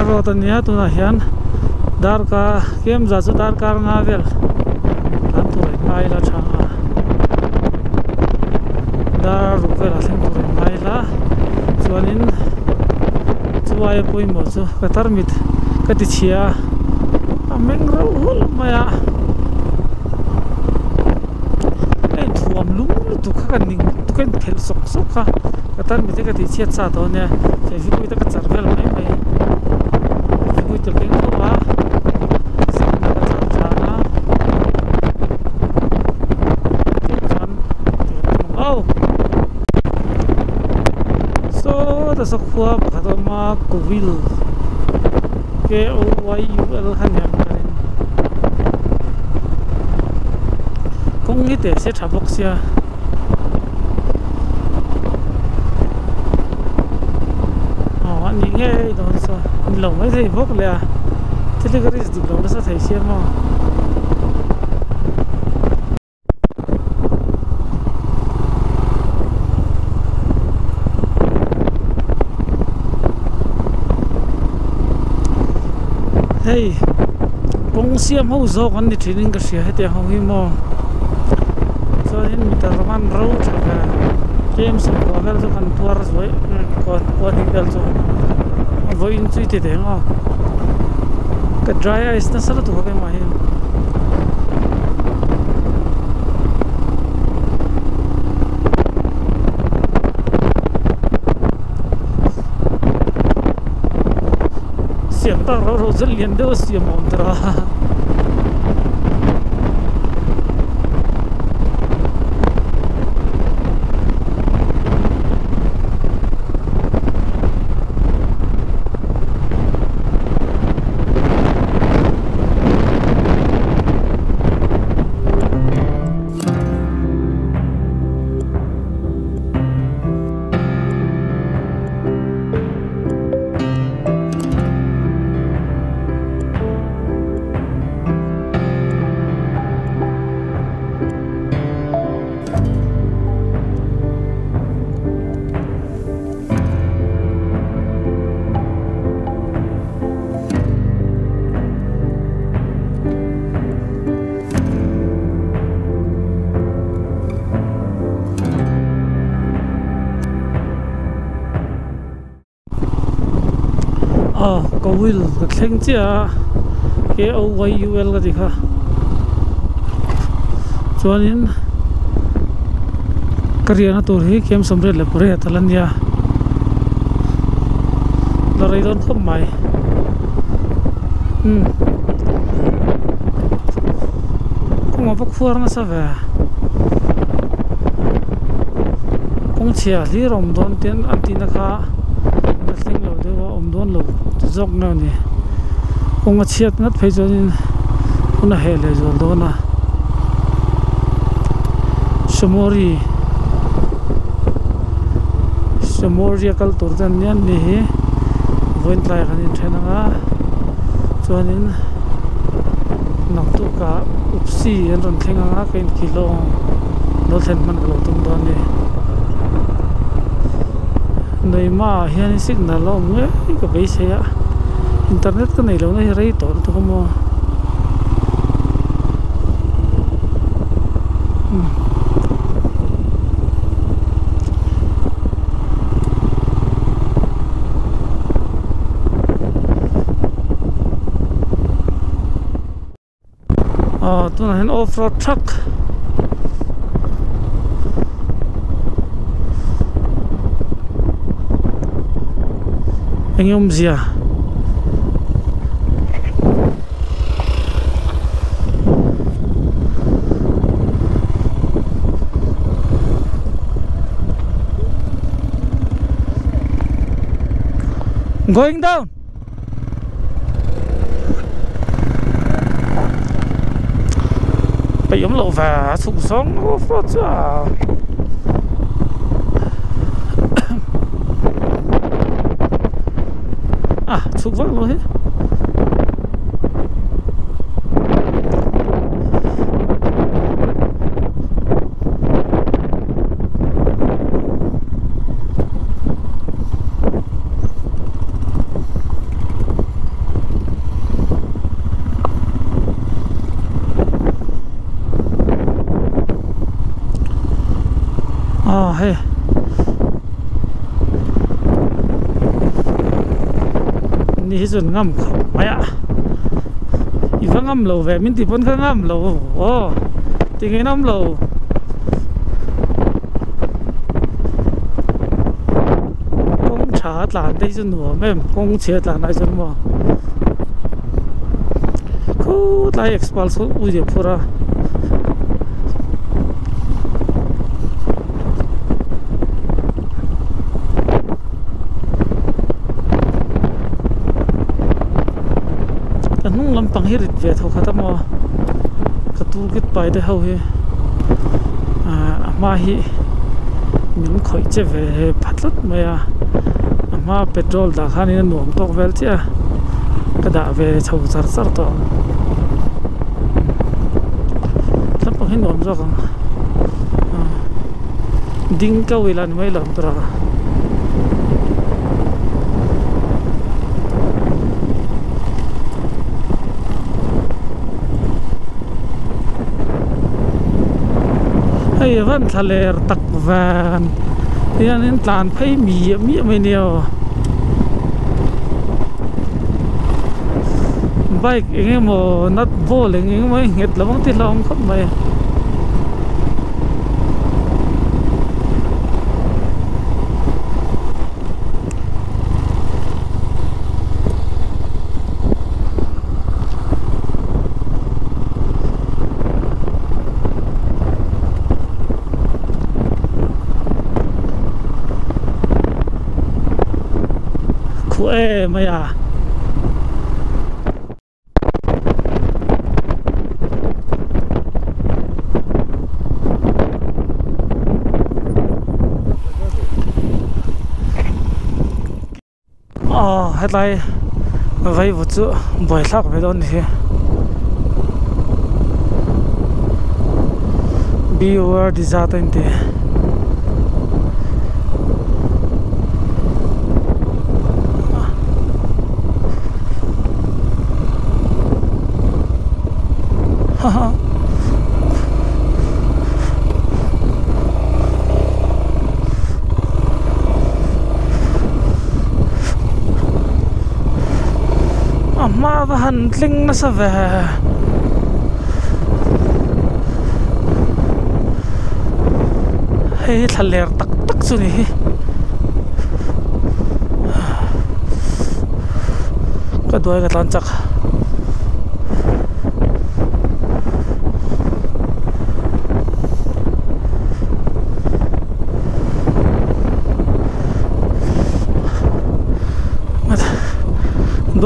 road ania tuna hian dar ka kem za chu dar kar nga vel an tu mai la thanga dar ru vel a thleng tu mai la chuanin chuai poimo chu ka tarmit ka ti chia a meng ro hul maya ei thuam lung tu kha kan ning tu kan thel sok sok kha ka tarmit ka ti chia cha to ne fe vi pui ta ka char vel mai mai vi pui to leng ko ba sim ka char cha na chan oh so da sakwa khadoma kovil ke o yul hanyam karin kong ni te se thabok sia ani nge don so lo mai thei bok le tili garis di lo sa thei sia mo hey kong siam ho zo kan ni training ka sia hete ho hi mo so in mitar man ro thaga game so ko vel so kan tuar zoi ko ni vel so voi in chui te de ngo ka dry ice na sara tu ka ma hi siam ta ro zel lien de siam om tra có will cái khen chia cái OYUL cái gì cả cho nên cái nó tôi thấy kem xong rồi là bữa thật lần nha là rồi đón không mày cũng mà bắt phuar nó sao về cũng chia lý rồng đón tiền ăn tiền nó khá nó sinh lâu đấy và ông đón lâu dọc nào nè ông mà chiết ngắt phải cho nên ông là hệ lại rồi đó nè Samori kal turdan yan ni voin tlai kanin thena nga cho nên nang tu ka upsi en ron thenga nga kain kilo no then man lo tum don ni nei ma hian signal lo nge ka be se ya internet ka nei lo na rei tor to mo tu là off-road truck anh em gì à going down bị ống lộ và sụp xuống off-road à sụp vắt luôn hết hey ni chun ngam khom maya iwa ngam lo ve min ti pon kha ngam lo o ti nge nam lo kong cha tlan dei chun nuo mem kong che tlan ai chun mo khu lai expulse u je pura lampang hirit ve tho khatamo ka tu kit pai de ho he ma hi min khoi che ve phatlat maya ama petrol da khanin nuam tok vel chia ka da ve chau sar sar to lampang hin nuam zo kang ding ka wilan mai lam tra hey van thaler tak van yan in tlan phai mi mai neo bike enge mo nat bol enge mo nget lawang ti long khop mai maya headline vai vu chu boi thak ve don hi be aware disaster in the ma va han tling na sa ve hey thaler tak tak chu ni ka doi ka tlan chak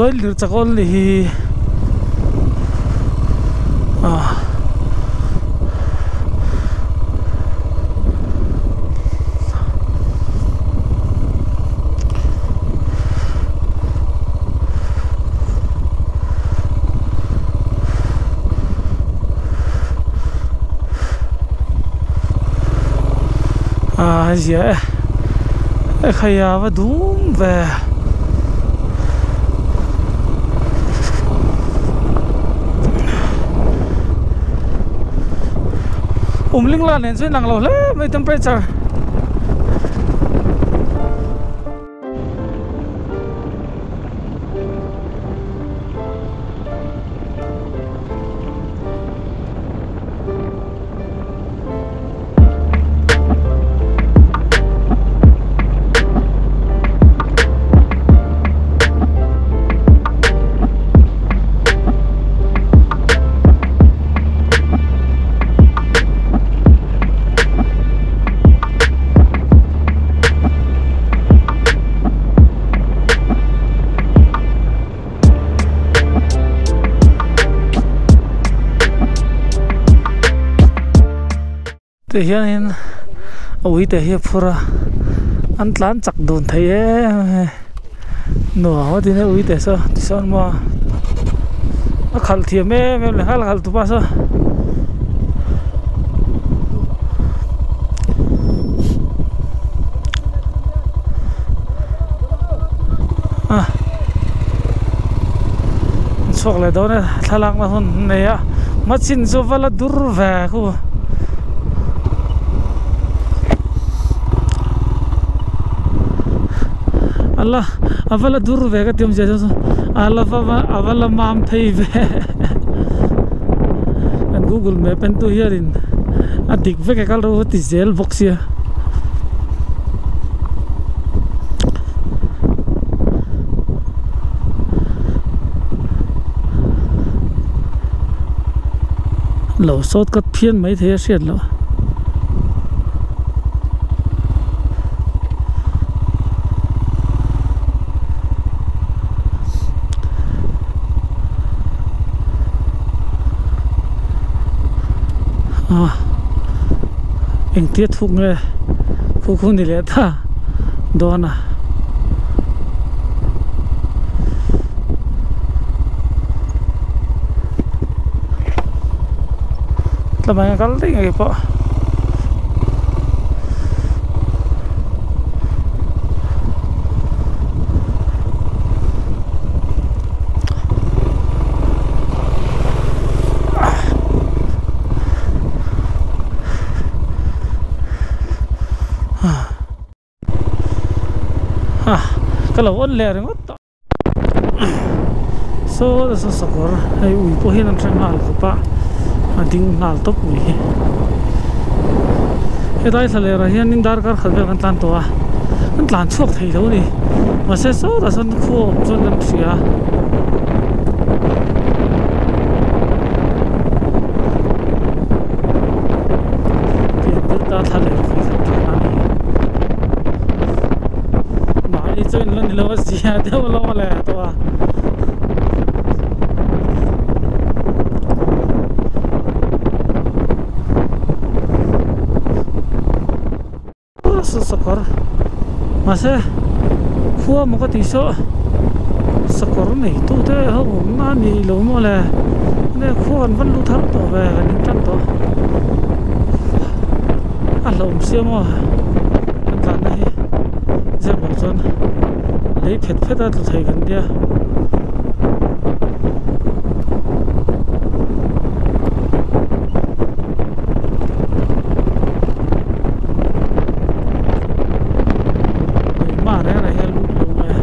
doi lir chakol li hi yeah khaya va dum ve ling la nen nang lo le mai temperature te hian ui te hi phura an tlan chak dun thei e no ho din ui te so ti son ma a khal thia me le hal tu pa so sok le do ne thalang na hun ne ya machin zo vala dur va khu Allah avala dur vega tiam jaja so Allah avala mam phei ve and Google Map and to here in adik vega kal ro ti zel box ya lo shortcut phian mai the siat lo anh tiết thục nghe khu này lẽ ta đó nè làm gì cái gì vậy po kalau on le ring ot so sakor ai ui po hin an thangal ko pa ading nal top ui he dai thale ra hian ning dar kar khalbe kan tlan to a an tlan chuak thei lo ni ma se so da san khu chon kan sia ke ta thale chơi lần này lâu gì à đâu lâu lẹ to sakor masa khua một cái tí số sakor này tu thế không na ni lâu mà lẹ nên khua vẫn lưu thắng to về cái những trăm to ăn lẩu xiêm mà ăn cạn này giờ bảo chân lấy phết ra tụi thầy gần dia mà đấy này luôn luôn này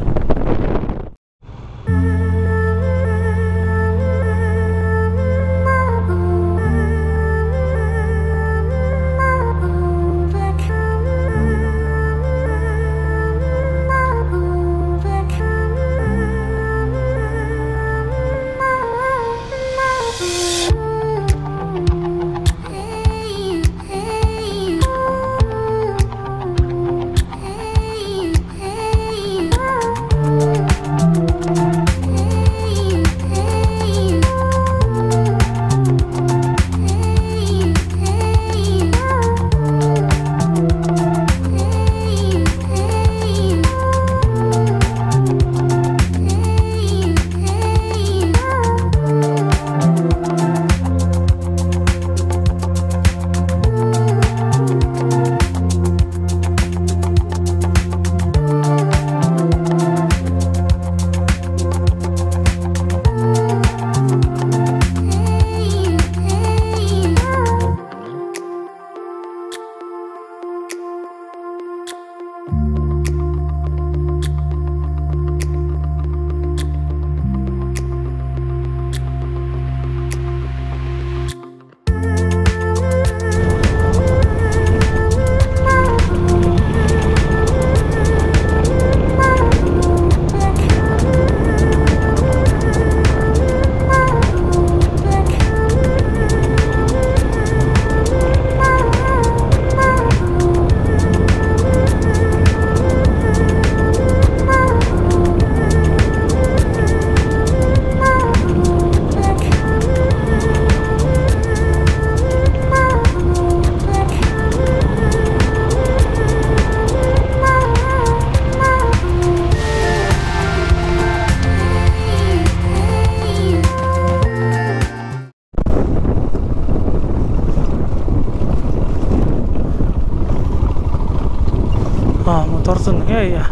motor sun nge ya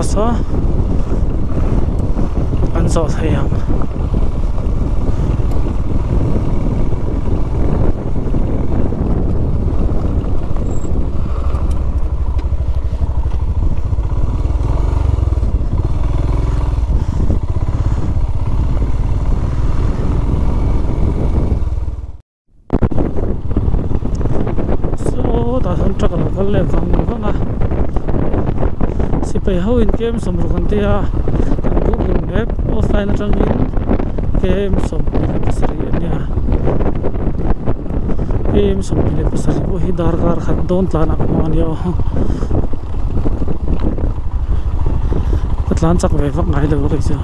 so an so sayang le vang vanga si pai ho in game som ro kan tia Google Map offline atangin game som pasari ania game som le pasari bo hi dar gar khat don tlan ak man yo patlan chak ve vak ngai le bo kaisa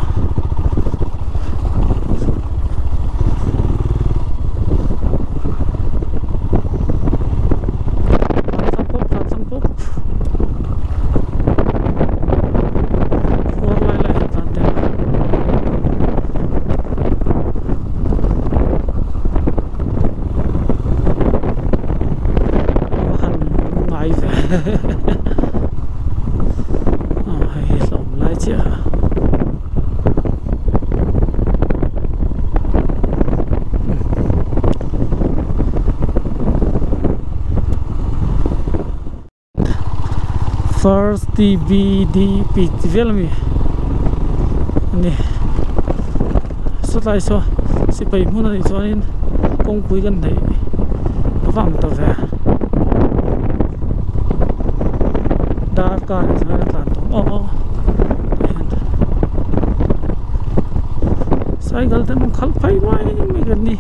First DVD Velmi ani so lai so si pai mun ani chuanin kongpui kan nei awang ta ve dar ka sa tlan to cycle tan khal pai mai mi gan ni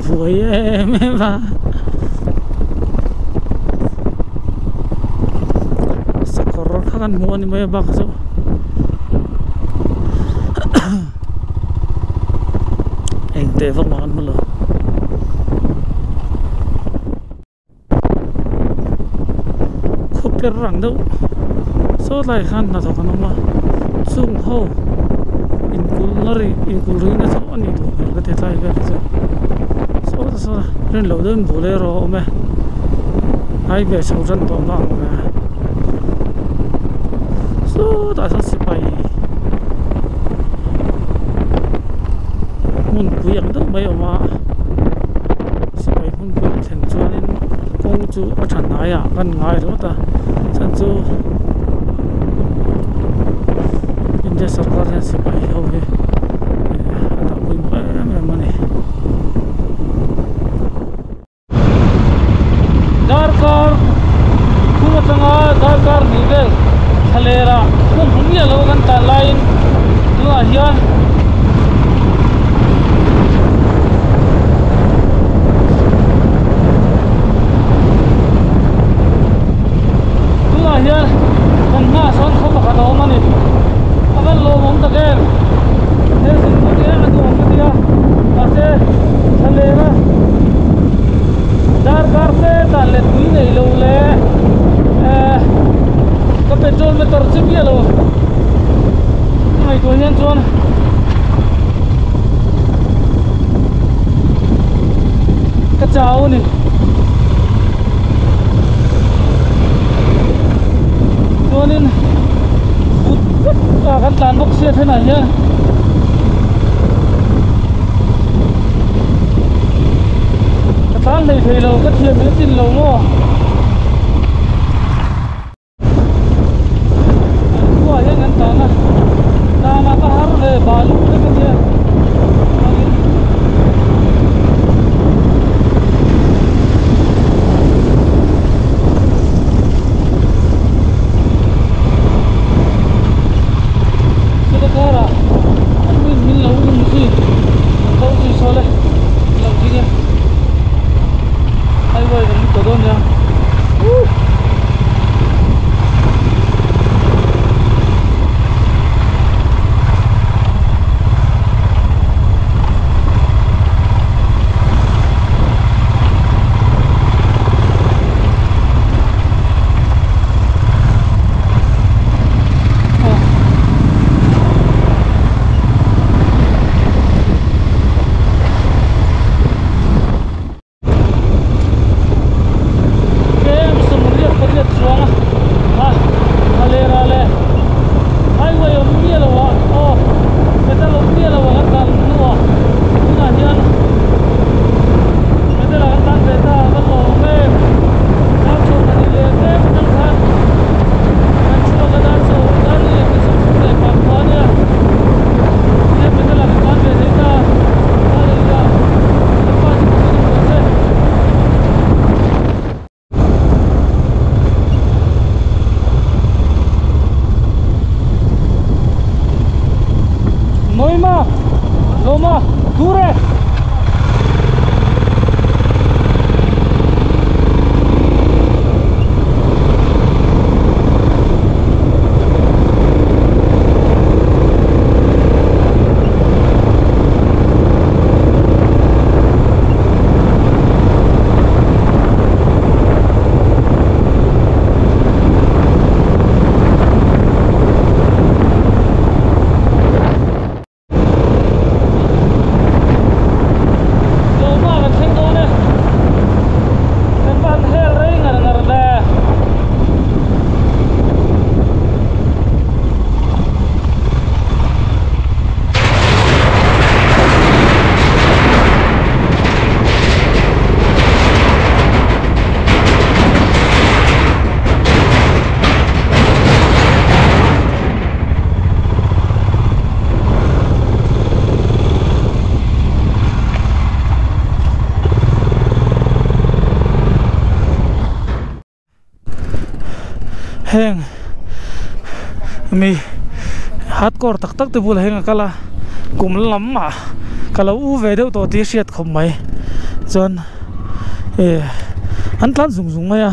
vui me va kan mo ni may bak so eng te vak makan mo lo khop ler rang do so lai khan na to kan ma sung ho in kul na so ani do ka te tai ga so ren lo den bolero me ai be so ran to ma tại sao sẽ phải muốn quý ăn được mấy ông mà sẽ phải muốn quý thành cho nên công chú ở trần này à gần ngay đó ta thành chú India सरकार sẽ phải hiểu về ada quý mấy em này Darkar kuma tanga Darkar nivel Halera, kung humi alogan ta line tu ahian kan na son kho ba ka mani agan lo mom ta ger he sin ko dia adu om dia ase Halera Darkar se ta le tui nei lo le có petrol में तर चिप ये लो नहीं तो ये जोन कचाओ नहीं जोन इन akan tanduk sih thế này nhá tan này thì lâu cái chuyện mới tin lâu mua balu ke dia sudah kara aku min lau mesti kau si soleh lau dia ai boy kan to don ya heng mi hardcore tak tak te bul heng kala kum lam ma kala u ve deuh to ti hriat khom mai chuan an tlan zung zung mai a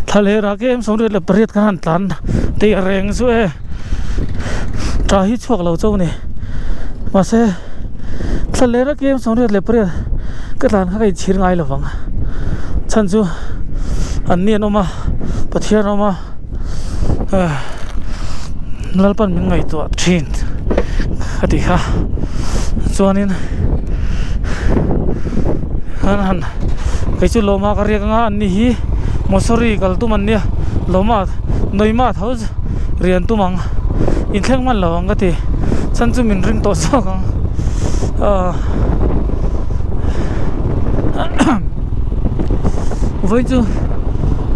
thale ra ke em song le pariat kan an tlan te reng su e tra hi chuak lo chau ni ma se thale ra ke em song le pariat ka tlan kha kai chhir ngai lawang chan chu an ni no ma pathian no ma lalpan min ngai to thin ati ha chuanin han kai chu loma ka riak nga an ni hi mosori kal tu man nia loma noima thaus rian tu mang in thleng man lawang ka ti chan chu min ring to so kang voi chu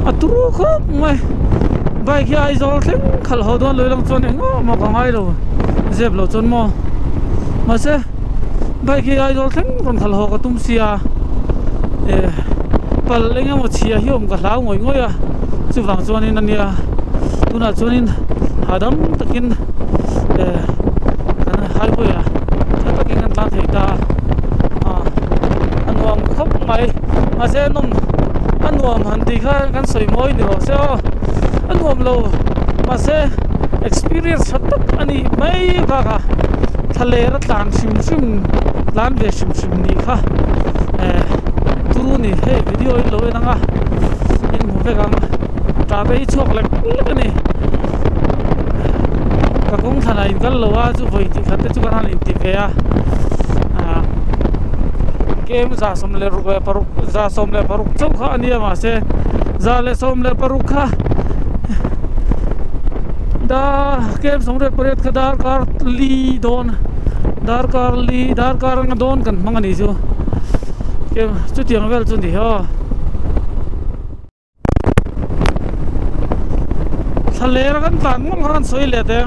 aturu kho mai bike hi aizol thleng khal ho don loilang chon engo ma ka ngai lo zeb lo chon mo ma se bike hi aizol thleng ron khal ho ka tum sia pal lenga mo chia hiom ka hlau ngoi ngoi a chu wang chuanin ania tuna chuanin hadam takin kan highway a takin kan tlan theita anwam khop mai ma se nom anwam han ti kha kan soi moi ni ho se anwam lo ma se experience hatak ani mai ka ka thale ra tlan sim tlan ve sim ni kha turu ni he video lo na nga in mu ve ga ta be chok lek ni ka kong thana in kal lo wa chu voi ti khat chu kan in ti ve a game za som le ru paruk za som le paruk chau kha ania ma se za le som le paruk kha da game som re paret kha dar kar li don dar kar nga don kan mangani chu game chu tiang vel chu ni ho thale ra kan tan ngom han soi le te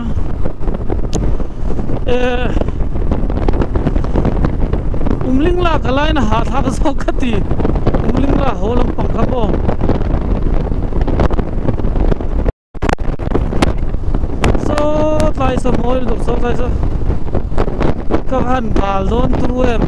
umling la kalai na ha tha ka so khati umling la holam pangkha po so tlai so moil dok so tlai so ka han bal don tru em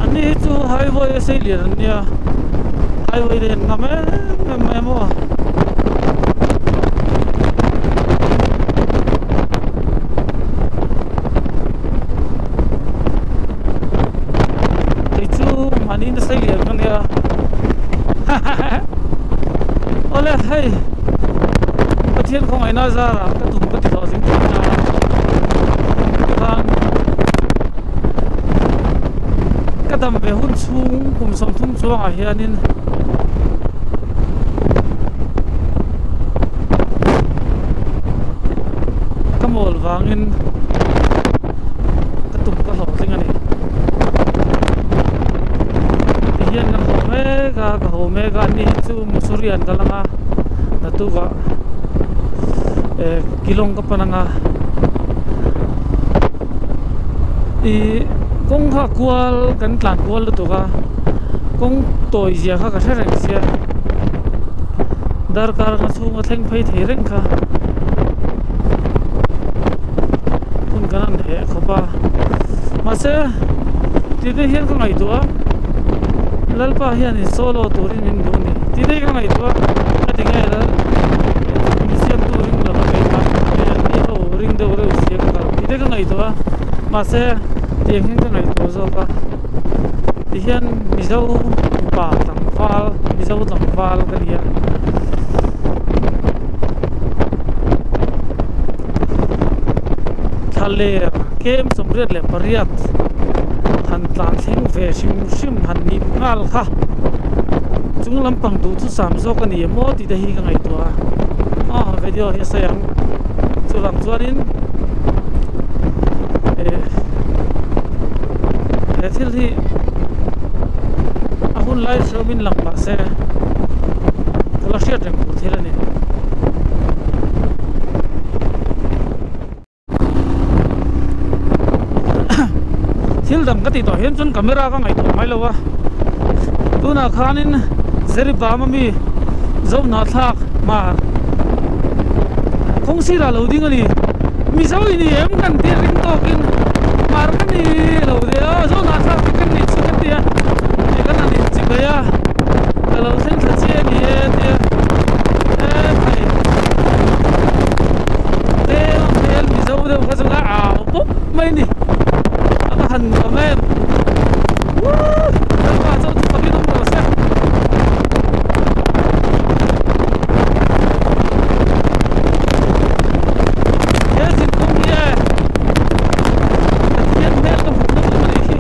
ani chu highway se lian nia highway den ngame mo itu mani na sai lian kan ya ole hai pathian khong ai na za ra ka tum ka ti lo sing na kan kadam ve hun chung kum som thum chuang a hianin kamol wangin katum ka ho tling ani hian kan ho me ga ni chu musurian kalanga natu ga kilong ka pananga i kong kha kwal kan tlan kwal tu ka kong toy zia kha ka thareng sia dar kar nga chunga thleng phei thei reng kha kun kanan he khopa mase tide hian ka ngai tua lalpa hian in solo turin in duni tide ka ngai tua atinga la museum turing la ka ma ni ho ring de ore usia ka tide ka ngai tua mase tiang hin ka ngai tua zo ka hian mizo pa tang fal mizo tang fal ka lia thale kem somret le pariat han tlan thing ve sim han ni ngal kha chung lampang du thu sam zo ka ni mo ti da hi ka ngai tua video hi sayang chulang chuanin thil hi ahun lai showmin lang ba se kala shia teng ku thil ani thil dam ka ti to hian chun camera ka ngai to mai lowa tuna khanin zeri ba ma mi zo na thak ma khong si ra lo ding ani mi zo ni em kan ti ring to kin mar ka ni lo de zo na thak ti kan ni chu kan ti ya ti kan ni chi ba ya lo sen tha chi ni e ti phai te mi zo de ka zo ga a pop mai ni hành của em các bạn cho tôi biết không xem thế thì không nghe biết biết không phục nước mà đi khi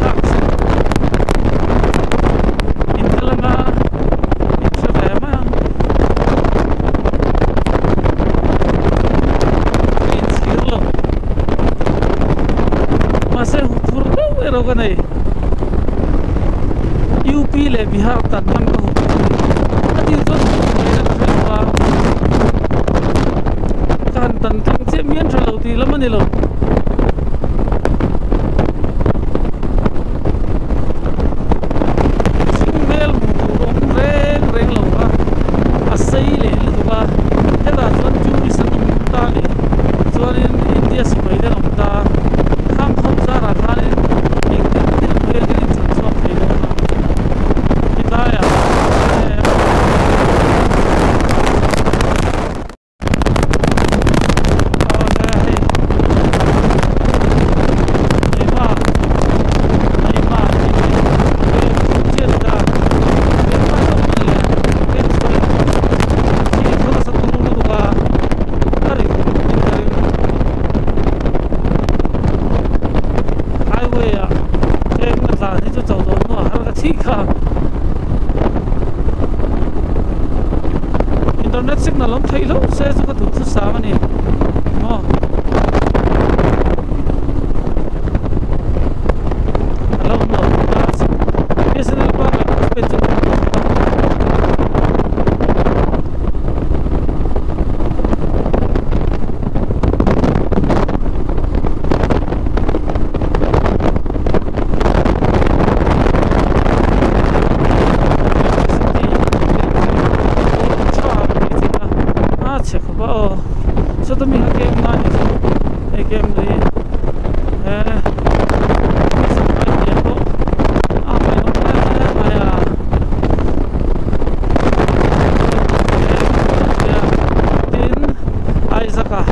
thạc in là mà in sẽ về mà cái này UP le Bihar tan man ko ati zo kan tan tang che mien thalo ti lamani lo single rom reng lo wa asai le wa hela zon ju ni san ta ni zon in India si bai da ta kham khom za ra tha le internet signal lắm thấy lắm xe có thủ thứ sáu mà nè hello no BSNL pa so to mi ha game na ni e game ni so mai ni ko mai no mai tin ai zaka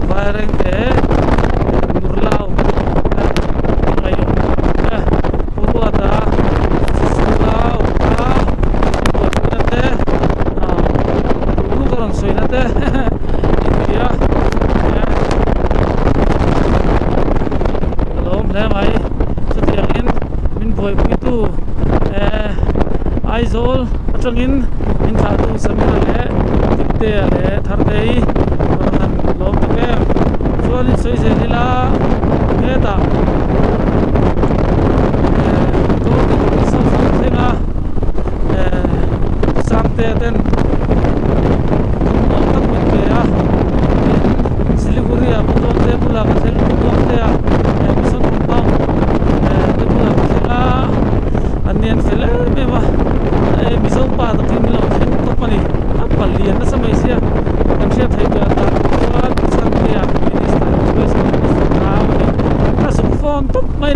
wiring de nurlau ayo purwa da sulau soy nate ya hello le mai so tiangin min boy pitu aizol atangin in tha tu samira le tikte le thardei han lom ke soli soi se lila heta to so so thenga samte ten Siliguri apa tu dia pula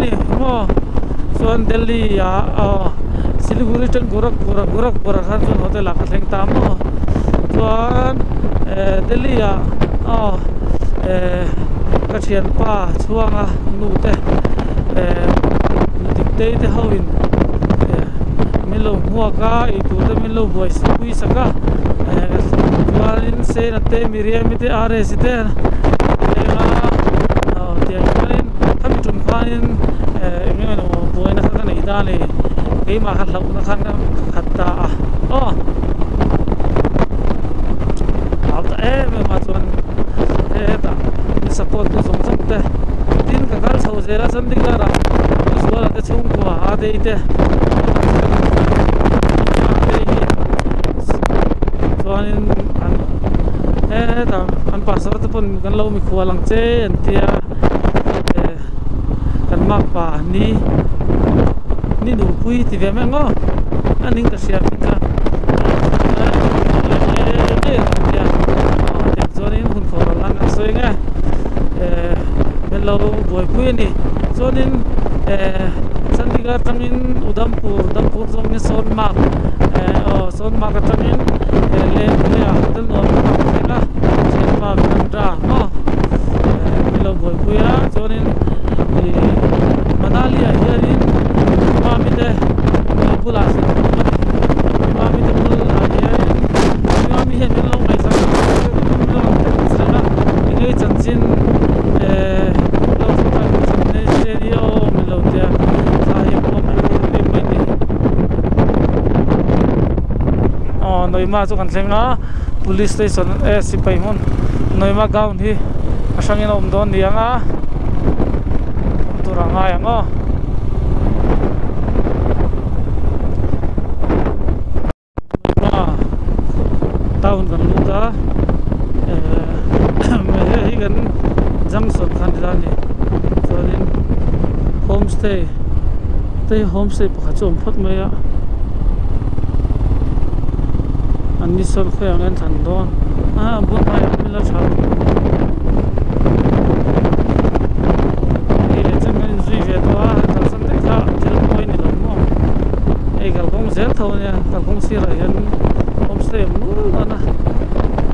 ni mo chuan Delhi Siliguri ten Gorakhpur khan chuan hotel a ka thleng ta mo chuan Delhi ka thian pa chuanga nu te dikte te hoin milo huaka I tu te milo voice pui saka chuan se na te miriam te are si te tiang chuanin kami tum khanin engem no boina kha nei da le ke ma khat lau na khan khatta alta ma chuan ta support tu song song te tin ka kal chho zera Chandigarh suala te chung ko a de te chuanin an pasar te pon kan lo mi khualang che an tia kan mak pa ni nu pui ti ve mengo aning ka sia ka chuanin hun khor lan an soi nga melo boy pui ni chuanin Chandigarh tangin Udhampur zong ni Sonmark ka tangin le hotel no ka Sonmark nandra mo melo boy pui a chuanin Manali a hianin mami te bula se mami te bula a hianin mami hian melo mai sa melo te na ngei chanchin lo chu ka ne stereo melo te sa hi mo mai ni noima chu kan thlenga police station sipai mon noima gaun hi asangin om don nianga turanga yango town kan luka me hi kan junction khan dani chuanin homestay pakha chom phat mai a an ni sol khoyang an than don bon mai mila thau zel thau ne kalkong sira yan homestay mu na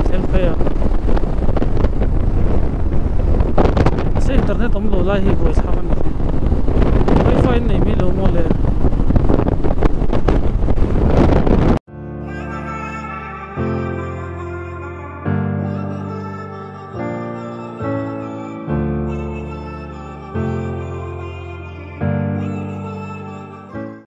tel phaya se internet om lo la hi voice haman wifi nei mi lo mo le